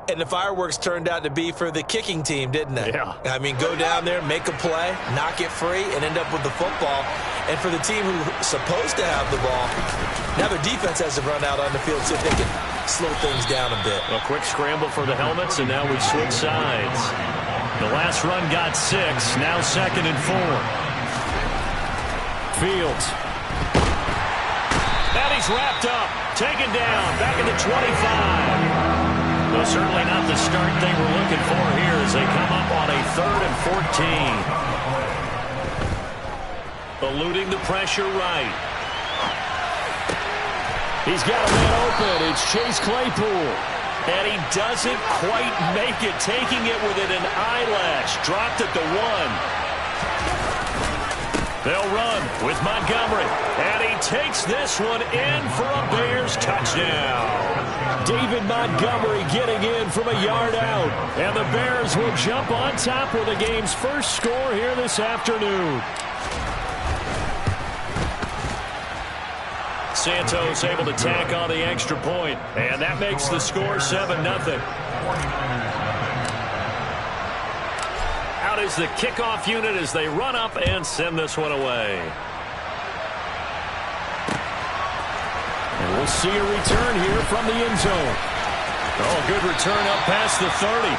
And the fireworks turned out to be for the kicking team, didn't they? Yeah. I mean, go down there, make a play, knock it free, and end up with the football. And for the team who's supposed to have the ball, now their defense has to run out on the field so they can slow things down a bit. A quick scramble for the helmets, and now we switch sides. The last run got 6, now 2nd and 4. Fields. And he's wrapped up, taken down, back at the 25. Well, certainly not the start they were looking for here as they come up on a 3rd and 14. Eluding the pressure right. He's got a man open. It's Chase Claypool. And he doesn't quite make it, taking it within an eyelash. Dropped at the 1. They'll run with Montgomery. And he takes this one in for a Bears touchdown. David Montgomery getting in from a yard out. And the Bears will jump on top with the game's first score here this afternoon. Santos able to tack on the extra point. And that makes the score 7-0. Out is the kickoff unit as they run up and send this one away. And we'll see a return here from the end zone. Oh, good return up past the 30.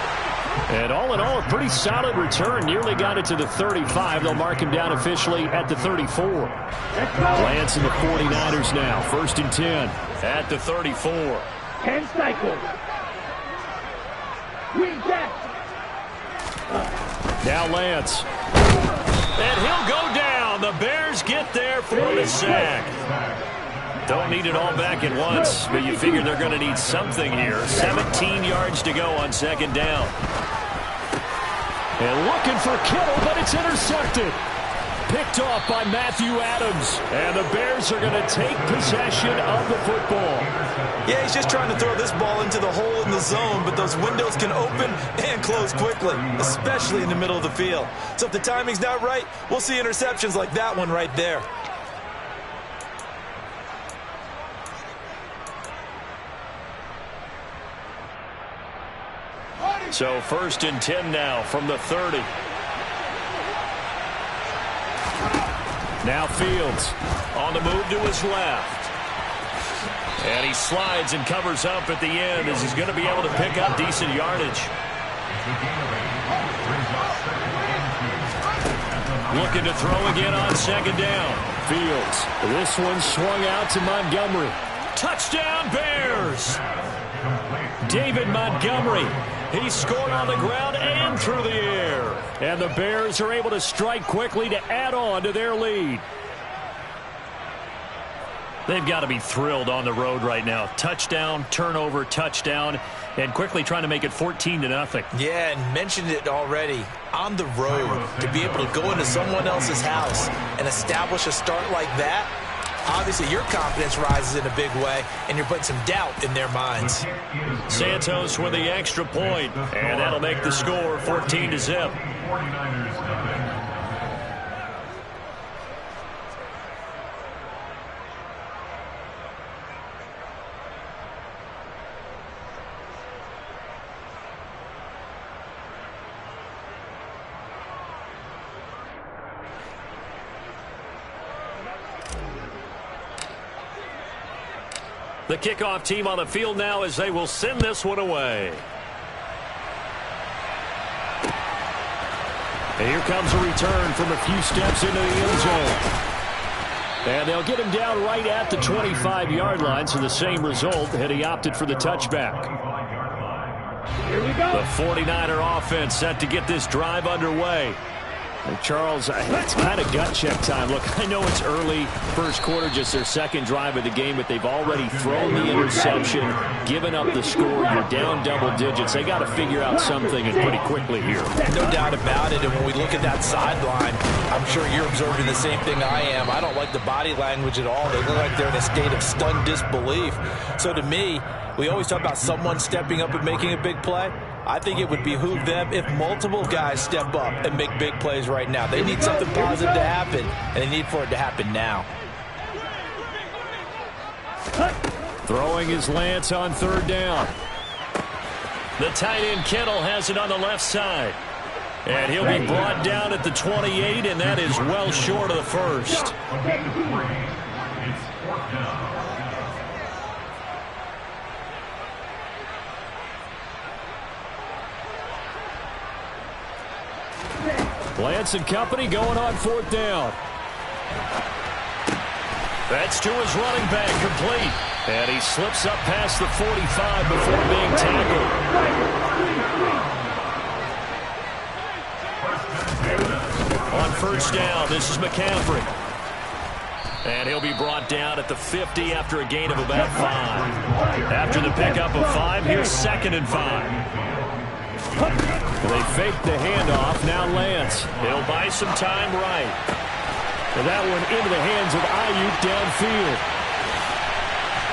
And all in all, a pretty solid return. Nearly got it to the 35. They'll mark him down officially at the 34. Lance and the 49ers now. 1st and 10 at the 34. 10 cycles. We get. Now Lance. And he'll go down. The Bears get there for the sack. Don't need it all back at once, but you figure they're going to need something here. 17 yards to go on 2nd down. And looking for Kittle, but it's intercepted. Picked off by Matthew Adams. And the Bears are going to take possession of the football. Yeah, he's just trying to throw this ball into the hole in the zone, but those windows can open and close quickly, especially in the middle of the field. So if the timing's not right, we'll see interceptions like that one right there. So 1st and 10 now from the 30. Now Fields on the move to his left. And he slides and covers up at the end as he's going to be able to pick up decent yardage. Looking to throw again on 2nd down. Fields. This one swung out to Montgomery. Touchdown Bears! David Montgomery. He scored on the ground and through the air. And the Bears are able to strike quickly to add on to their lead. They've got to be thrilled on the road right now. Touchdown, turnover, touchdown, and quickly trying to make it 14-0. Yeah, and mentioned it already. On the road, to be able to go into someone else's house and establish a start like that, obviously your confidence rises in a big way, and you're putting some doubt in their minds. Santos with the extra point, and that'll make the score 14-0. The kickoff team on the field now as they will send this one away. And here comes a return from a few steps into the end zone. And they'll get him down right at the 25-yard line, so the same result had he opted for the touchback. Here we go. The 49er offense set to get this drive underway. And Charles, it's kind of gut check time. Look, I know it's early, first quarter, just their 2nd drive of the game, but they've already thrown the interception, given up the score. You're down double digits. They got to figure out something and pretty quickly here. No doubt about it. And when we look at that sideline, I'm sure you're observing the same thing I am. I don't like the body language at all. They look like they're in a state of stunned disbelief. So to me, we always talk about someone stepping up and making a big play. I think it would behoove them if multiple guys step up and make big plays right now. They need something positive to happen, and they need for it to happen now. Throwing is Lance on 3rd down. The tight end Kittle has it on the left side. And he'll be brought down at the 28, and that is well short of the first. Lance and company going on 4th down. That's to his running back, complete. And he slips up past the 45 before being tackled. On 1st down, this is McCaffrey. And he'll be brought down at the 50 after a gain of about 5. After the pickup of 5, here's 2nd and 5. They fake the handoff. Now Lance. He'll buy some time right. And that one into the hands of Ayuk downfield.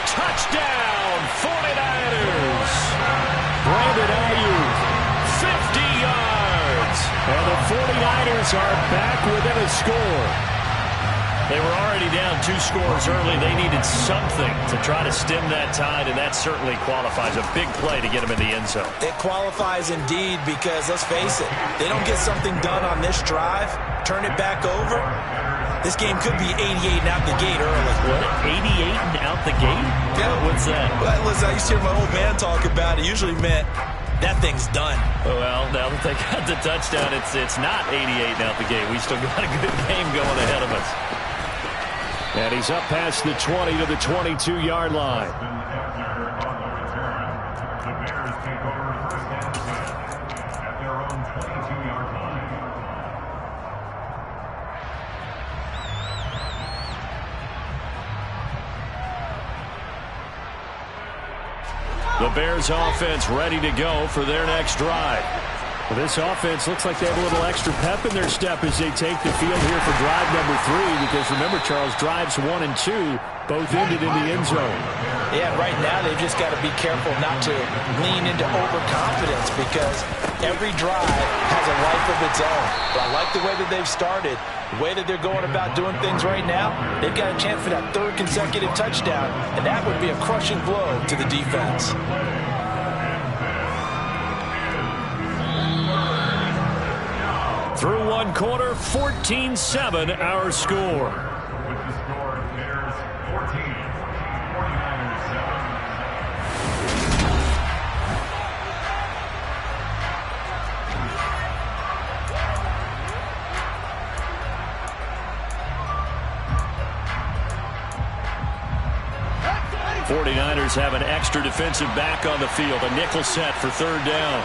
Touchdown, 49ers. Brandon Ayuk, 50 yards. And the 49ers are back within a score. They were already down 2 scores early. They needed something to try to stem that tide, and that certainly qualifies. A big play to get them in the end zone. It qualifies indeed because, let's face it, they don't get something done on this drive, turn it back over, this game could be 88 and out the gate early. What? 88 and out the gate? Yeah. What's that? Well, listen, I used to hear my old man talk about it. Usually meant that thing's done. Well, now that they got the touchdown, it's not 88 and out the gate. We still got a good game going ahead of us. And he's up past the 20 to the 22-yard line. The Bears offense ready to go for their next drive. Well, this offense looks like they have a little extra pep in their step as they take the field here for drive number 3. Because remember, Charles, drives 1 and 2 both ended in the end zone. Yeah, right now they've just got to be careful not to lean into overconfidence because every drive has a life of its own. But I like the way that they've started, the way that they're going about doing things right now. They've got a chance for that 3rd consecutive touchdown, and that would be a crushing blow to the defense. Through 1 quarter, 14-7 our score. 49ers have an extra defensive back on the field. A nickel set for 3rd down.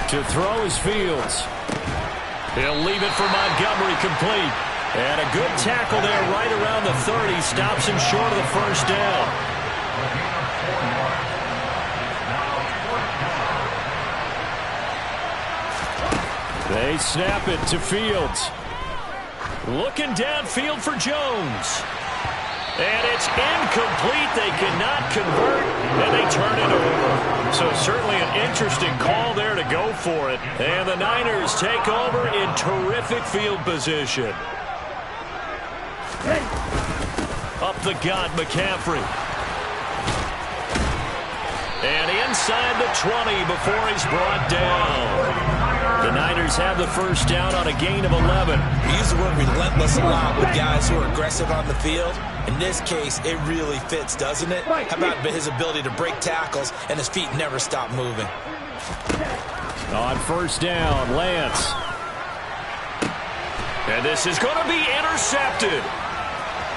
To throw is Fields. He'll leave it for Montgomery, complete. And a good tackle there right around the 30. Stops him short of the 1st down. They snap it to Fields. Looking downfield for Jones. And it's incomplete. They cannot convert, and they turn it over. So certainly an interesting call there to go for it. And the Niners take over in terrific field position. Up the gut, McCaffrey. And inside the 20 before he's brought down. The Niners have the 1st down on a gain of 11. We use the word relentless a lot with guys who are aggressive on the field. In this case, it really fits, doesn't it? How about his ability to break tackles and his feet never stop moving? On 1st down, Lance. And this is going to be intercepted.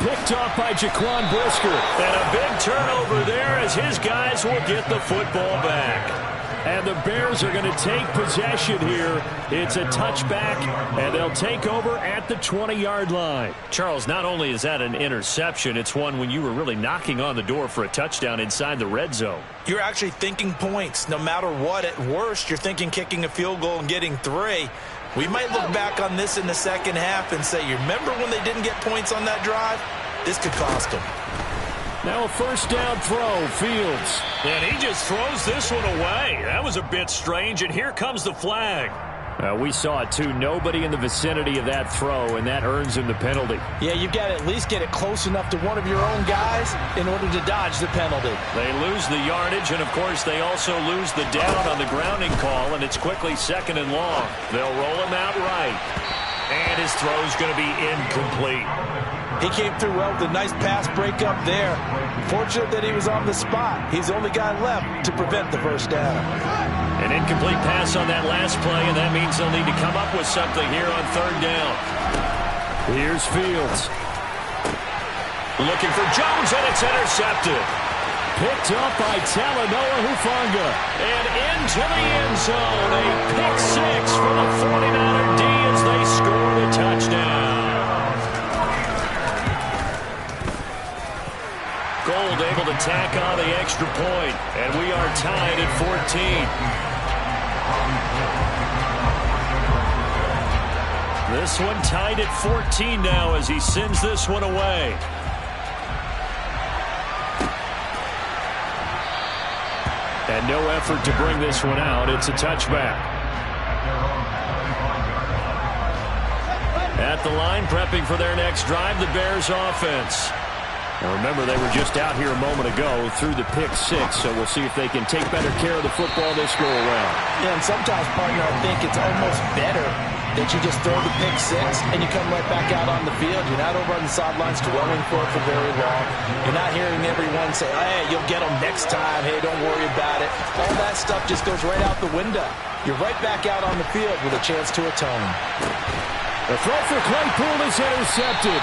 Picked off by Jaquan Brisker. And a big turnover there as his guys will get the football back. And the Bears are going to take possession here. It's a touchback, and they'll take over at the 20-yard line. Charles, not only is that an interception, it's one when you were really knocking on the door for a touchdown inside the red zone. You're actually thinking points. No matter what, at worst, you're thinking kicking a field goal and getting 3. We might look back on this in the second half and say, you remember when they didn't get points on that drive? This could cost them. Now a 1st down throw, Fields. And he just throws this one away. That was a bit strange, and here comes the flag. We saw it, too. Nobody in the vicinity of that throw, and that earns him the penalty. Yeah, you've got to at least get it close enough to one of your own guys in order to dodge the penalty. They lose the yardage, and, of course, they also lose the down on the grounding call, and it's quickly 2nd and long. They'll roll him out right, and his throw's going to be incomplete. He came through well with a nice pass breakup there. Fortunate that he was on the spot. He's the only guy left to prevent the first down. An incomplete pass on that last play, and that means they'll need to come up with something here on 3rd down. Here's Fields. Looking for Jones, and it's intercepted. Picked up by Talanoa Hufanga. And into the end zone. A pick 6 for the 49er D as they score the touchdown. Gold able to tack on the extra point, and we are tied at 14. This one tied at 14 now as he sends this one away. And no effort to bring this one out. It's a touchback. At the line, prepping for their next drive, the Bears offense. Now remember, they were just out here a moment ago through the pick 6, so we'll see if they can take better care of the football this go around. Yeah, and sometimes, partner, I think it's almost better that you just throw the pick 6 and you come right back out on the field. You're not over on the sidelines dwelling for it for very long. You're not hearing everyone say, hey, you'll get them next time. Hey, don't worry about it. All that stuff just goes right out the window. You're right back out on the field with a chance to atone. The throw for Claypool is intercepted.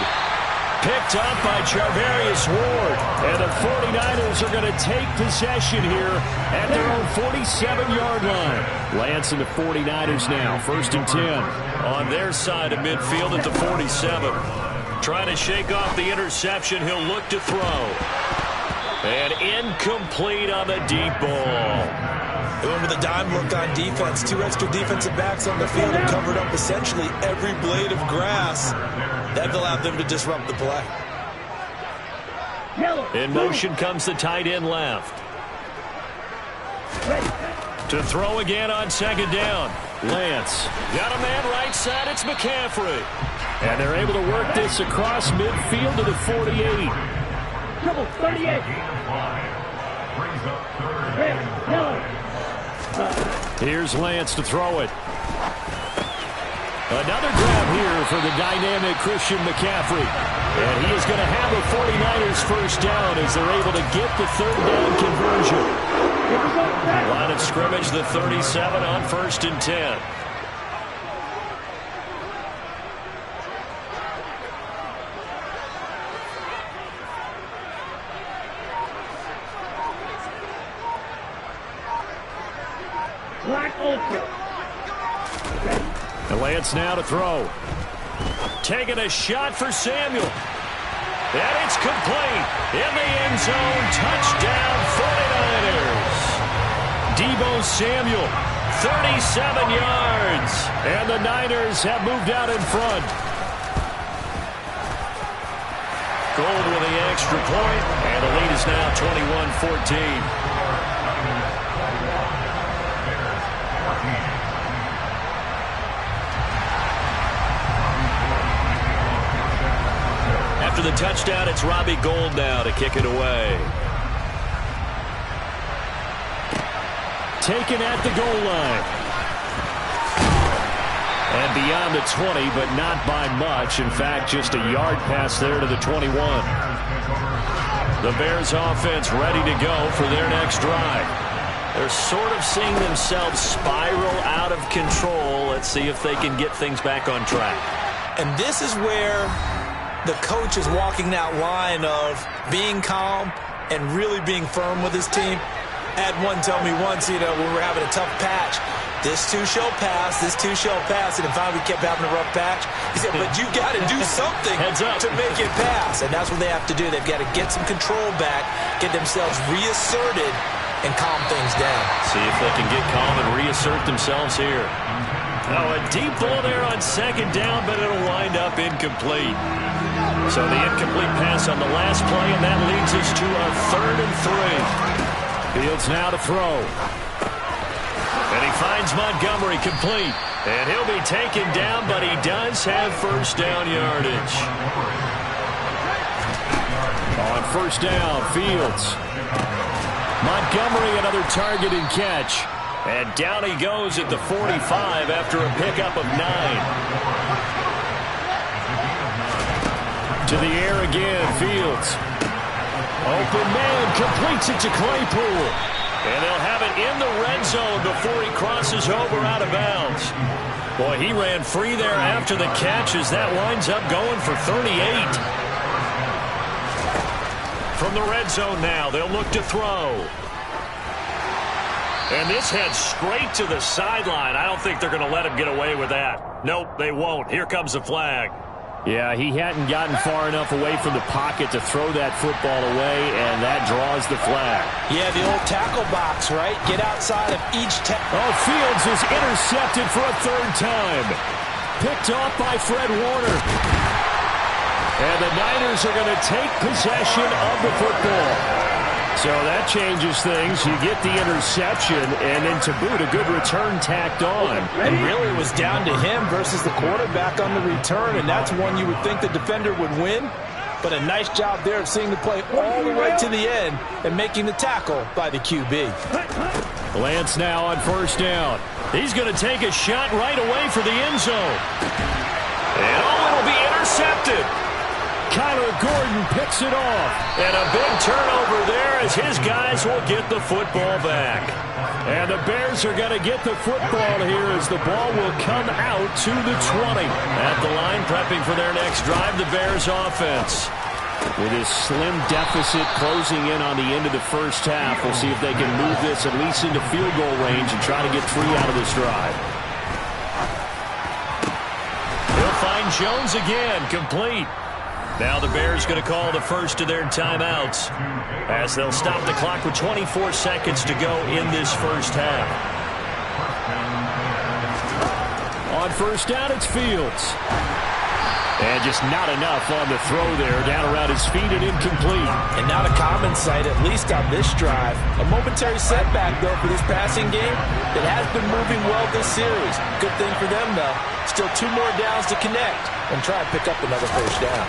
Picked up by Charvarius Ward. And the 49ers are going to take possession here at their own 47-yard line. Lance and the 49ers now, 1st and 10. On their side of midfield at the 47. Trying to shake off the interception. He'll look to throw. And incomplete on the deep ball. Going with a dime look on defense. 2 extra defensive backs on the field and covered up essentially every blade of grass. That allowed them to disrupt the play. In motion comes the tight end left. To throw again on 2nd down. Lance. Got a man right side. It's McCaffrey. And they're able to work this across midfield to the 48. Double 38. Here's Lance to throw it. Another grab here for the dynamic Christian McCaffrey. And he is going to have the 49ers first down as they're able to get the 3rd down conversion. Line of scrimmage, the 37 on 1st and 10. And Lance now to throw. Taking a shot for Samuel. And it's complete. In the end zone. Touchdown 49ers. Deebo Samuel. 37 yards. And the Niners have moved out in front. Gold with the extra point. And the lead is now 21-14. After the touchdown, it's Robbie Gould now to kick it away. Taken at the goal line. And beyond the 20, but not by much. In fact, just a yard pass there to the 21. The Bears offense ready to go for their next drive. They're sort of seeing themselves spiral out of control. Let's see if they can get things back on track. And this is where the coach is walking that line of being calm and really being firm with his team. Had one tell me once, when we're having a tough patch, this too shall pass, this too shall pass, and finally we kept having a rough patch. He said, but you got to do something to make it pass, and that's what they have to do. They've got to get some control back, get themselves reasserted, and calm things down. See if they can get calm and reassert themselves here. Oh, a deep ball there on 2nd down, but it'll wind up incomplete. So the incomplete pass on the last play, and that leads us to a 3rd and 3. Fields now to throw. And he finds Montgomery complete. And he'll be taken down, but he does have first down yardage. On first down, Fields. Montgomery, another target and catch. And down he goes at the 45 after a pickup of 9. To the air again, Fields. Open man, completes it to Claypool. And they'll have it in the red zone before he crosses over out of bounds. Boy, he ran free there after the catch as that winds up going for 38. From the red zone now, they'll look to throw. And this heads straight to the sideline. I don't think they're going to let him get away with that. Nope, they won't. Here comes the flag. Yeah, he hadn't gotten far enough away from the pocket to throw that football away, and that draws the flag. Yeah, the old tackle box, right? Get outside of each tackle. Oh, Fields is intercepted for a third time. Picked off by Fred Warner. And the Niners are going to take possession of the football. So that changes things. You get the interception, and then to boot, a good return tacked on. And really it was down to him versus the quarterback on the return, and that's one you would think the defender would win. But a nice job there of seeing the play all the way to the end and making the tackle by the QB. Lance now on first down. He's going to take a shot right away for the end zone. And it'll be intercepted. Kyler Gordon picks it off. And a big turnover there as his guys will get the football back. And the Bears are going to get the football here as the ball will come out to the 20. At the line, prepping for their next drive, the Bears offense. With his slim deficit closing in on the end of the first half, we'll see if they can move this at least into field goal range and try to get 3 out of this drive. He'll find Jones again, complete. Now the Bears going to call the first of their timeouts as they'll stop the clock with 24 seconds to go in this first half. On first down, it's Fields. And just not enough on the throw there. Down around his feet and incomplete. And not a common sight, at least on this drive. A momentary setback, though, for this passing game. It has been moving well this series. Good thing for them, though. Still 2 more downs to connect and try and pick up another first down.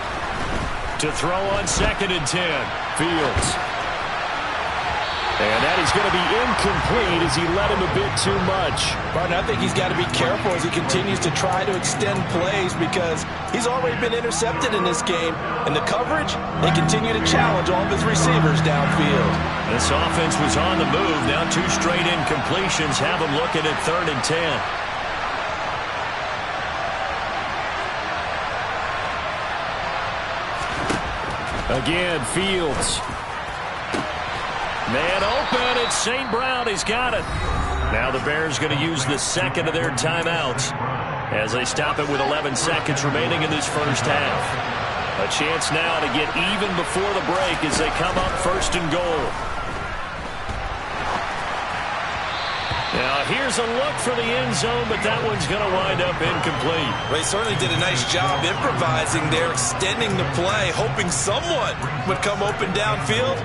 To throw on 2nd and 10. Fields. And that is going to be incomplete as he led him a bit too much. Martin, I think he's got to be careful as he continues to try to extend plays because he's already been intercepted in this game. And the coverage, they continue to challenge all of his receivers downfield. This offense was on the move. Now 2 straight incompletions have them looking at 3rd and 10. Again, Fields. Man open, it's St. Brown. He's got it. Now the Bears going to use the second of their timeouts as they stop it with 11 seconds remaining in this first half. A chance now to get even before the break as they come up 1st and goal. Now here's a look for the end zone, but that one's going to wind up incomplete. They certainly did a nice job improvising there, extending the play, hoping someone would come open downfield,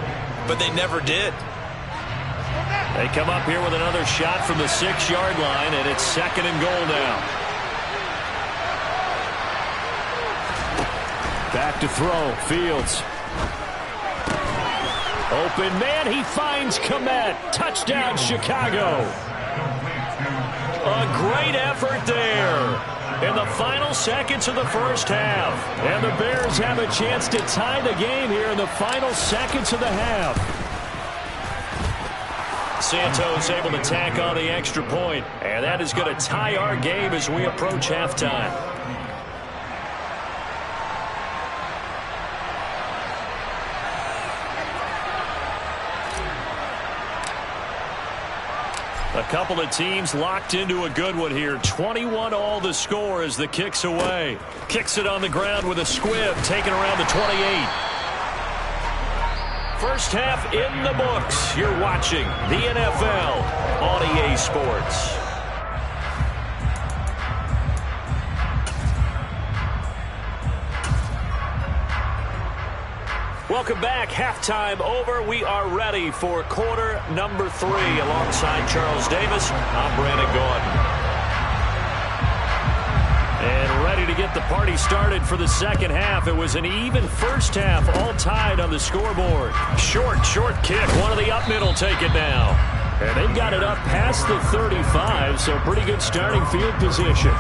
but they never did. They come up here with another shot from the 6-yard line, and it's 2nd and goal now. Back to throw, Fields. Open man, he finds Kmet. Touchdown, Chicago. A great effort there in the final seconds of the first half. And the Bears have a chance to tie the game here in the final seconds of the half. Santos able to tack on the extra point, and that is going to tie our game as we approach halftime. A couple of teams locked into a good one here. 21 all the score as the kick's away. Kicks it on the ground with a squib, taken around the 28. First half in the books. You're watching the NFL on EA Sports. Welcome back. Halftime over. We are ready for quarter number 3. Alongside Charles Davis, I'm Brandon Gordon. And ready to get the party started for the second half. It was an even first half, all tied on the scoreboard. Short kick. One of the up middle take it now. And they've got it up past the 35, so pretty good starting field position.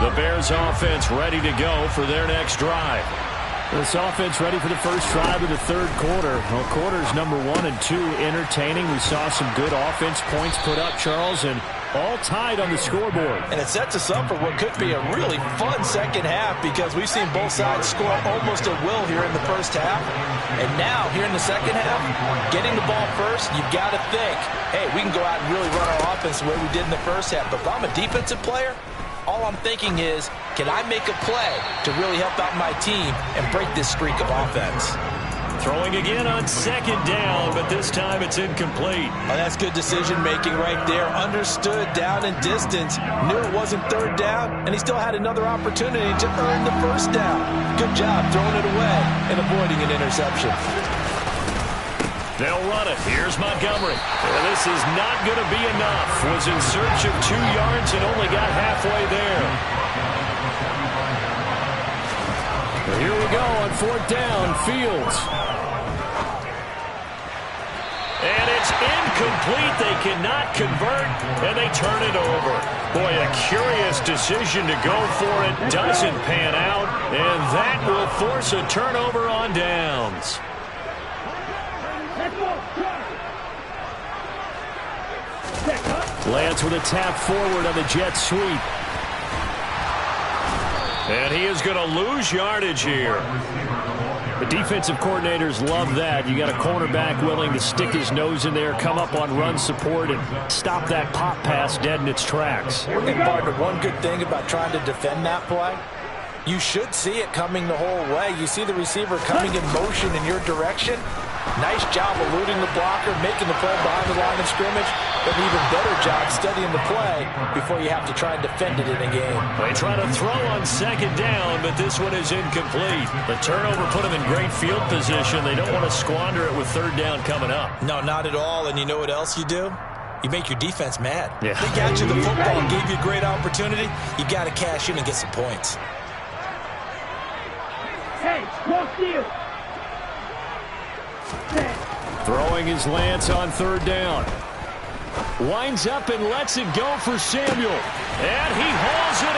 The Bears offense ready to go for their next drive. This offense ready for the first drive of the third quarter. Well, quarters number 1 and 2 entertaining. We saw some good offense points put up, Charles, and all tied on the scoreboard. And it sets us up for what could be a really fun second half because we've seen both sides score almost at will here in the first half. And now, here in the second half, getting the ball first, you've got to think, hey, we can go out and really run our offense the way we did in the first half. But if I'm a defensive player, all I'm thinking is, can I make a play to really help out my team and break this streak of offense? Throwing again on second down, but this time it's incomplete. Oh, that's good decision-making right there. Understood down and distance. Knew it wasn't third down, and he still had another opportunity to earn the first down. Good job throwing it away and avoiding an interception. They'll run it. Here's Montgomery. And this is not going to be enough. Was in search of 2 yards and only got halfway there. Well, here we go on fourth down. Fields. And it's incomplete. They cannot convert, and they turn it over. Boy, a curious decision to go for it. Doesn't pan out, and that will force a turnover on downs. Lance with a tap forward on the jet sweep. And he is going to lose yardage here. The defensive coordinators love that. You got a cornerback willing to stick his nose in there, come up on run support, and stop that pop pass dead in its tracks. And partner, one good thing about trying to defend that play, you should see it coming the whole way. You see the receiver coming in motion in your direction. Nice job eluding the blocker, making the play behind the line of scrimmage, but an even better job studying the play before you have to try and defend it in a game. They try to throw on second down, but this one is incomplete. The turnover put them in great field position. They don't want to squander it with third down coming up. No, not at all. And you know what else you do? You make your defense mad. Yeah. They got you the football, gave you a great opportunity. You got to cash in and get some points. Hey, go steal. Throwing his Lance on third down. Winds up and lets it go for Samuel. And he hauls it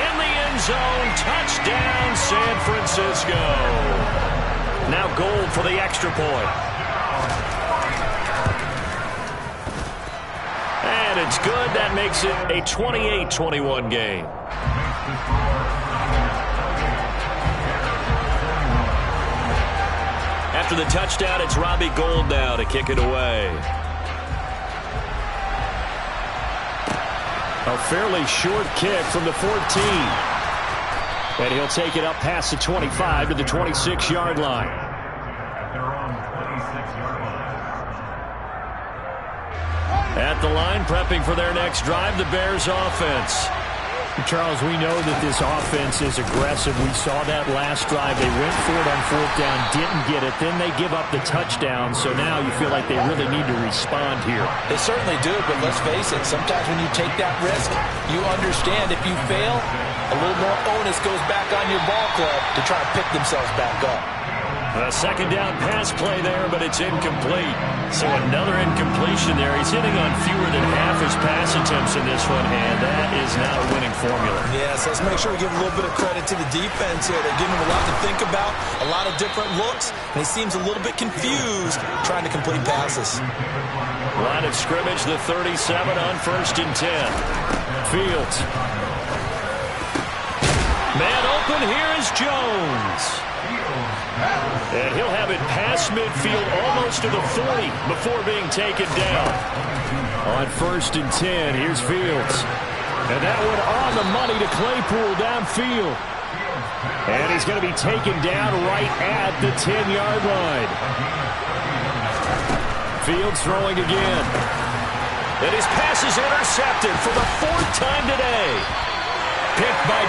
in the end zone. Touchdown, San Francisco. Now goal for the extra point. And it's good. That makes it a 28-21 game. After the touchdown, it's Robbie Gould now to kick it away. A fairly short kick from the 14. And he'll take it up past the 25 to the 26-yard line. At the line, prepping for their next drive, the Bears offense. Charles, we know that this offense is aggressive. We saw that last drive. They went for it on fourth down, didn't get it. Then they give up the touchdown. So now you feel like they really need to respond here. They certainly do, but let's face it, sometimes when you take that risk, you understand if you fail, a little more onus goes back on your ball club to try and pick themselves back up. A second down pass play there, but it's incomplete. So another incompletion there. He's hitting on fewer than half his pass attempts in this one, and that is not a winning formula. Yes, let's make sure we give a little bit of credit to the defense here. They're giving him a lot to think about, a lot of different looks, and he seems a little bit confused trying to complete passes. Line of scrimmage, the 37 on 1st and 10. Fields. Man open, here is Jones. And he'll have it past midfield almost to the 40 before being taken down. On 1st and 10, here's Fields. And that one on the money to Claypool downfield. And he's going to be taken down right at the 10-yard line. Fields throwing again. And his pass is intercepted for the 4th time today. Picked by